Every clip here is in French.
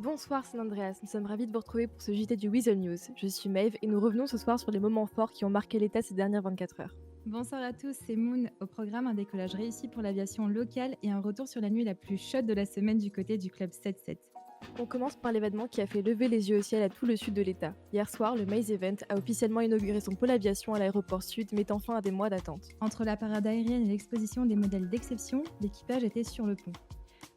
Bonsoir San Andreas, nous sommes ravis de vous retrouver pour ce JT du Weasel News. Je suis Maeve et nous revenons ce soir sur les moments forts qui ont marqué l'État ces dernières 24 heures. Bonsoir à tous, c'est Moon. Au programme, un décollage réussi pour l'aviation locale et un retour sur la nuit la plus chaude de la semaine du côté du club 7-7. On commence par l'événement qui a fait lever les yeux au ciel à tout le sud de l'État. Hier soir, le Maze Event a officiellement inauguré son pôle aviation à l'aéroport sud, mettant fin à des mois d'attente. Entre la parade aérienne et l'exposition des modèles d'exception, l'équipage était sur le pont.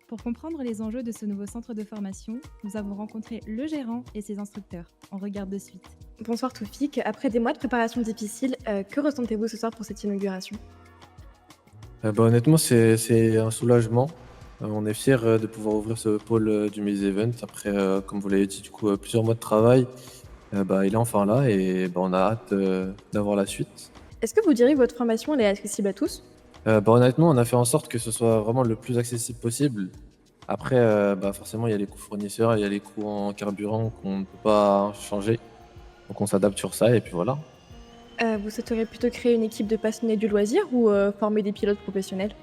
Pour comprendre les enjeux de ce nouveau centre de formation, nous avons rencontré le gérant et ses instructeurs. On regarde de suite. Bonsoir Toufik, après des mois de préparation difficiles, que ressentez-vous ce soir pour cette inauguration? Honnêtement, c'est un soulagement. On est fiers de pouvoir ouvrir ce pôle du Maze Event après, comme vous l'avez dit, du coup, plusieurs mois de travail. Il est enfin là et on a hâte d'avoir la suite. Est-ce que vous diriez que votre formation elle est accessible à tous? Honnêtement, on a fait en sorte que ce soit vraiment le plus accessible possible. Après, forcément, il y a les coûts fournisseurs, il y a les coûts en carburant qu'on ne peut pas changer. Donc on s'adapte sur ça et puis voilà. Vous souhaiteriez plutôt créer une équipe de passionnés du loisir ou former des pilotes professionnels?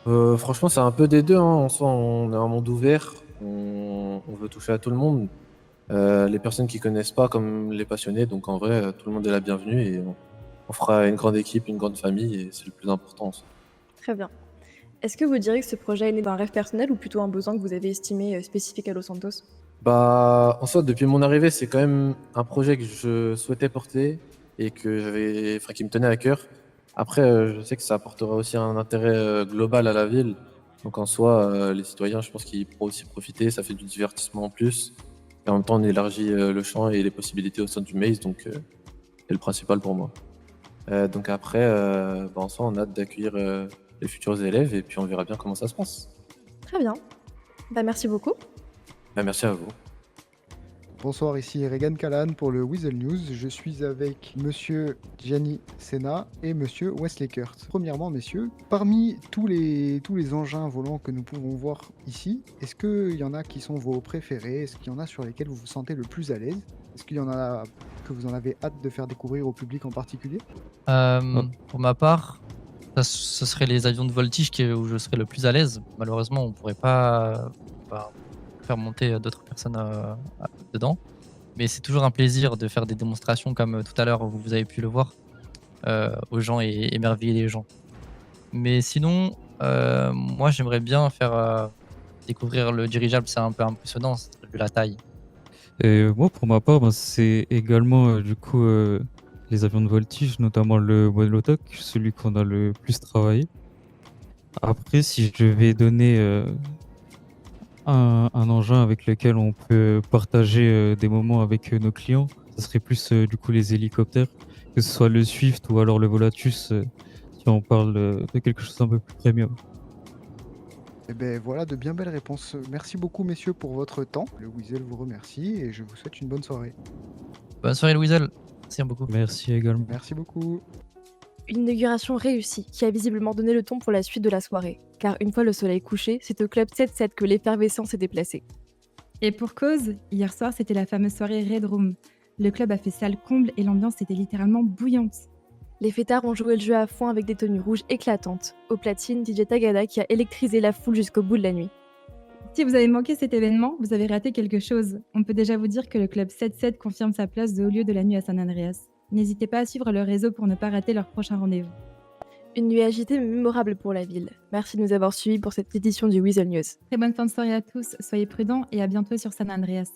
Franchement, c'est un peu des 2, hein. En soi, on est un monde ouvert, on veut toucher à tout le monde. Les personnes qui connaissent pas comme les passionnés, donc en vrai, tout le monde est la bienvenue et on fera une grande équipe, une grande famille et c'est le plus important en soi. Très bien. Est-ce que vous diriez que ce projet est né d'un rêve personnel ou plutôt un besoin que vous avez estimé spécifique à Los Santos? En soi, depuis mon arrivée, c'est quand même un projet que je souhaitais porter et qui me tenait à cœur. Après, je sais que ça apportera aussi un intérêt global à la ville. Donc en soi, les citoyens, je pense qu'ils pourront aussi profiter. Ça fait du divertissement en plus. Et en même temps, on élargit le champ et les possibilités au sein du Maze. Donc c'est le principal pour moi. Donc après, en soi, on a hâte d'accueillir les futurs élèves et puis on verra bien comment ça se passe. Très bien. Merci beaucoup. Merci à vous. Bonsoir, ici Regan Callan pour le Weasel News. Je suis avec monsieur Gianni Senna et monsieur Wesley Kurt. Premièrement, messieurs, parmi tous les engins volants que nous pouvons voir ici, est-ce qu'il y en a qui sont vos préférés? Est-ce qu'il y en a sur lesquels vous vous sentez le plus à l'aise? Est-ce qu'il y en a que vous en avez hâte de faire découvrir au public en particulier? Pour ma part, ce serait les avions de voltige où je serais le plus à l'aise. Malheureusement, on pourrait pas faire monter d'autres personnes dedans. Mais c'est toujours un plaisir de faire des démonstrations comme tout à l'heure, vous avez pu le voir, aux gens et émerveiller les gens. Mais sinon, moi j'aimerais bien faire découvrir le dirigeable, c'est un peu impressionnant, vu la taille. Et moi, pour ma part, c'est également les avions de voltige, notamment le Model TOC, celui qu'on a le plus travaillé. Après, si je devais donner un engin avec lequel on peut partager des moments avec nos clients, ça serait plus les hélicoptères, que ce soit le Swift ou alors le Volatus, si on parle de quelque chose un peu plus premium. Eh bien voilà de bien belles réponses. Merci beaucoup messieurs pour votre temps. Le Weasel vous remercie et je vous souhaite une bonne soirée. Bonne soirée, Louiselle. Merci beaucoup. Merci également. Merci beaucoup. Une inauguration réussie qui a visiblement donné le ton pour la suite de la soirée. Car une fois le soleil couché, c'est au club 7-7 que l'effervescence s'est déplacée. Et pour cause, hier soir, c'était la fameuse soirée Red Room. Le club a fait salle comble et l'ambiance était littéralement bouillante. Les fêtards ont joué le jeu à fond avec des tenues rouges éclatantes. Au platine, DJ Tagada qui a électrisé la foule jusqu'au bout de la nuit. Si vous avez manqué cet événement, vous avez raté quelque chose. On peut déjà vous dire que le club 7-7 confirme sa place de haut lieu de la nuit à San Andreas. N'hésitez pas à suivre leur réseau pour ne pas rater leur prochain rendez-vous. Une nuit agitée mais mémorable pour la ville. Merci de nous avoir suivis pour cette édition du Weasel News. Très bonne fin de soirée à tous, soyez prudents et à bientôt sur San Andreas.